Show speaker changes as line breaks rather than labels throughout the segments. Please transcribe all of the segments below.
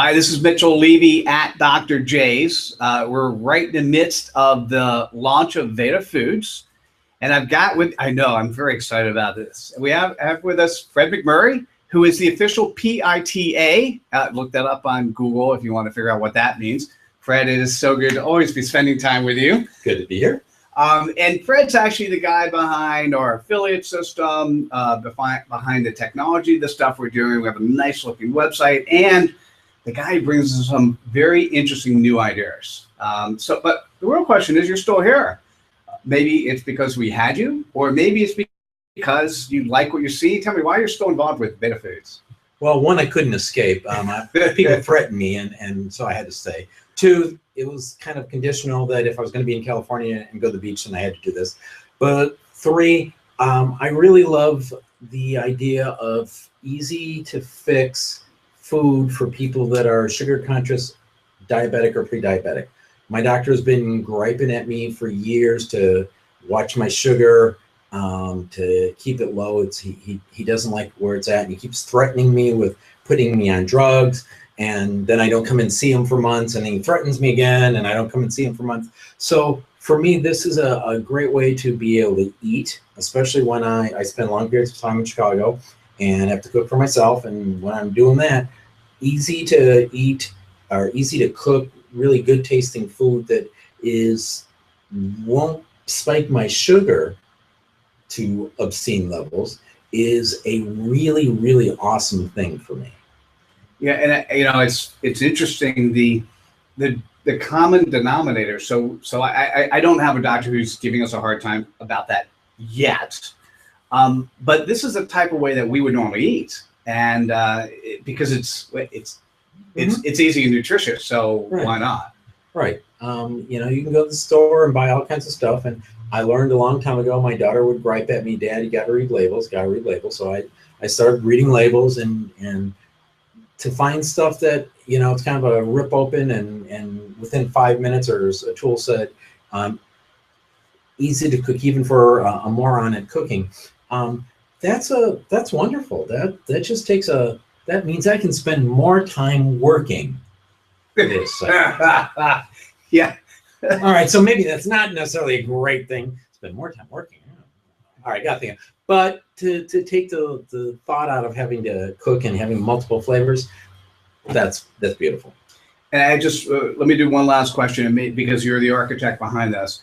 Hi, this is Mitchell Levy at Dr. J's. We're right in the midst of the launch of VedaFoods. And I know, I'm very excited about this. We have with us Fred McMurray, who is the official PITA. Look that up on Google if you want to figure out what that means. Fred, it is so good to always be spending time with you.
Good to be here.
And Fred's actually the guy behind our affiliate system, behind the technology, the stuff we're doing. We have a nice looking website, and the guy who brings us some very interesting new ideas. But the real question is, you're still here. Maybe it's because we had you, or maybe it's because you like what you see. Tell me why you're still involved with VedaFoods.
Well, one, I couldn't escape. People threatened me, and so I had to stay. Two, it was kind of conditional that if I was going to be in California and go to the beach, then I had to do this. But three, I really love the idea of easy to fix food for people that are sugar conscious, diabetic or pre-diabetic. My doctor has been griping at me for years to watch my sugar, to keep it low. He doesn't like where it's at, and he keeps threatening me with putting me on drugs. And then I don't come and see him for months, and he threatens me again, and I don't come and see him for months. So for me, this is a great way to be able to eat, especially when I spend long periods of time in Chicago and have to cook for myself. And when I'm doing that, easy to eat or easy to cook, really good tasting food that won't spike my sugar to obscene levels is a really, really awesome thing for me.
Yeah, and it's interesting, the common denominator. So I don't have a doctor who's giving us a hard time about that yet, but this is the type of way that we would normally eat, and because it's easy and nutritious, so right. Why not?
Right. You can go to the store and buy all kinds of stuff, and I learned a long time ago, my daughter would gripe at me, "Dad, you got to read labels, So I started reading labels and to find stuff that, it's kind of a rip open and within 5 minutes, or as Atul said, easy to cook even for a moron at cooking. That's wonderful. That just takes that means I can spend more time working.
Yeah.
All right. So maybe that's not necessarily a great thing. Spend more time working. All right. Got the. But to take the thought out of having to cook and having multiple flavors, that's beautiful.
And I just let me do one last question, because you're the architect behind this.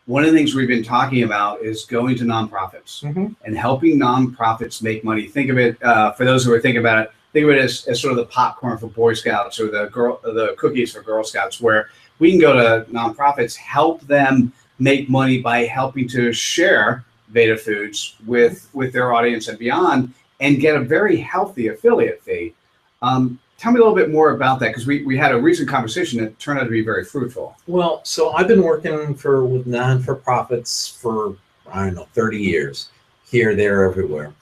One of the things we've been talking about is going to nonprofits and helping nonprofits make money. Think of it, for those who are thinking about it, think of it as sort of the popcorn for Boy Scouts or the cookies for Girl Scouts, where we can go to nonprofits, help them make money by helping to share VedaFoods with their audience and beyond, and get a very healthy affiliate fee. Tell me a little bit more about that, because we had a recent conversation that turned out to be very fruitful.
Well, so I've been working with non-for-profits for, 30 years, here, there, everywhere.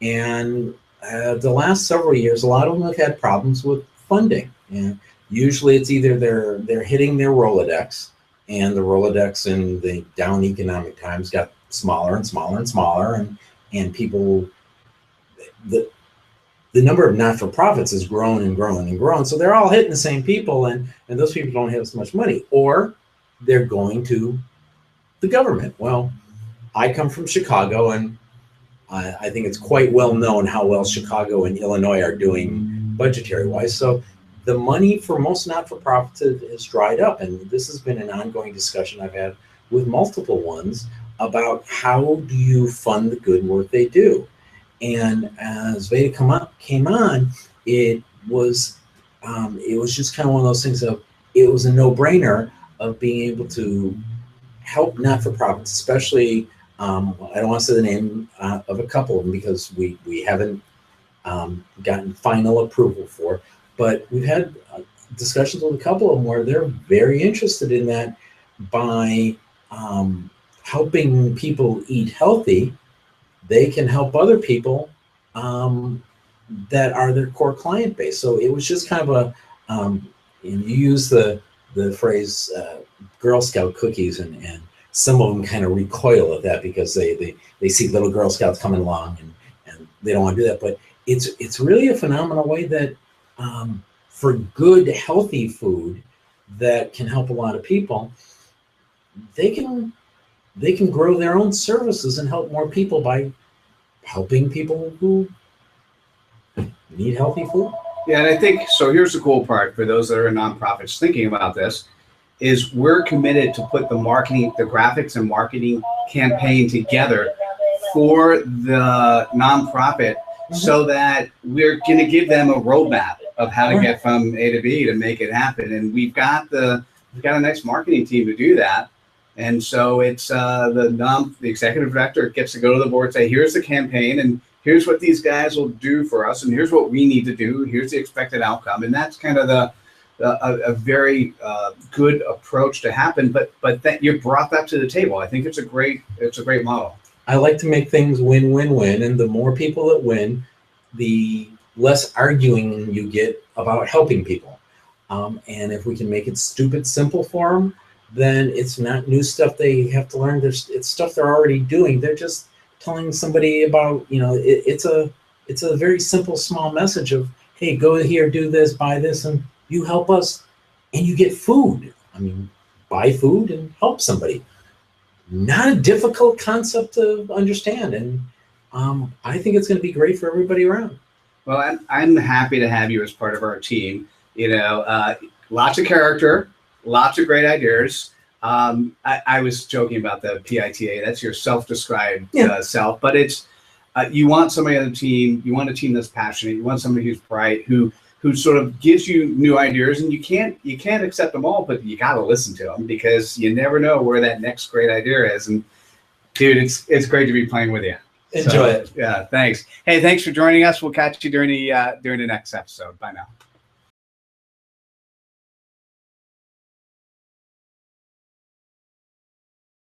And the last several years, a lot of them have had problems with funding. And usually it's either they're hitting their Rolodex, and the Rolodex in the down economic times got smaller and smaller and smaller, and people, the number of not-for-profits has grown and grown and grown. So they're all hitting the same people, and those people don't have as much money, or they're going to the government. Well, I come from Chicago, and I think it's quite well known how well Chicago and Illinois are doing budgetary-wise. So the money for most not-for-profits has dried up, and this has been an ongoing discussion I've had with multiple ones about how do you fund the good work they do. And as Veda came on, it was just kind of one of those things of, it was a no-brainer of being able to help not-for-profits, especially, I don't want to say the name of a couple of them because we haven't gotten final approval for, but we've had discussions with a couple of them where they're very interested in that by helping people eat healthy. They can help other people that are their core client base. So it was just kind of you use the phrase Girl Scout cookies, and some of them kind of recoil at that because they see little Girl Scouts coming along and they don't want to do that. But it's really a phenomenal way that for good, healthy food that can help a lot of people, they can grow their own services and help more people by helping people who need healthy food.
Yeah, and I think, so here's the cool part for those that are in nonprofits thinking about this, is we're committed to put the marketing, the graphics and marketing campaign together for the nonprofit so that we're going to give them a roadmap of how to get from A to B to make it happen. And we've got a nice marketing team to do that. And so it's the executive director gets to go to the board and say, here's the campaign and here's what these guys will do for us and here's what we need to do. Here's the expected outcome. And that's kind of a very good approach to happen. But that you brought that to the table. I think it's a great model.
I like to make things win-win-win, and the more people that win, the less arguing you get about helping people. And if we can make it stupid simple for them, then it's not new stuff they have to learn. It's stuff they're already doing. They're just telling somebody about, it's a very simple, small message of, hey, go here, do this, buy this, and you help us, and you get food. I mean, buy food and help somebody. Not a difficult concept to understand, and I think it's going to be great for everybody around.
Well, I'm happy to have you as part of our team. Lots of character, lots of great ideas. I was joking about the PITA. That's your self-described self, but it's you want somebody on the team. You want a team that's passionate. You want somebody who's bright, who sort of gives you new ideas, and you can't accept them all, but you got to listen to them because you never know where that next great idea is. And dude, it's great to be playing with you.
Enjoy it.
Yeah, thanks. Hey, thanks for joining us. We'll catch you during the next episode. Bye now.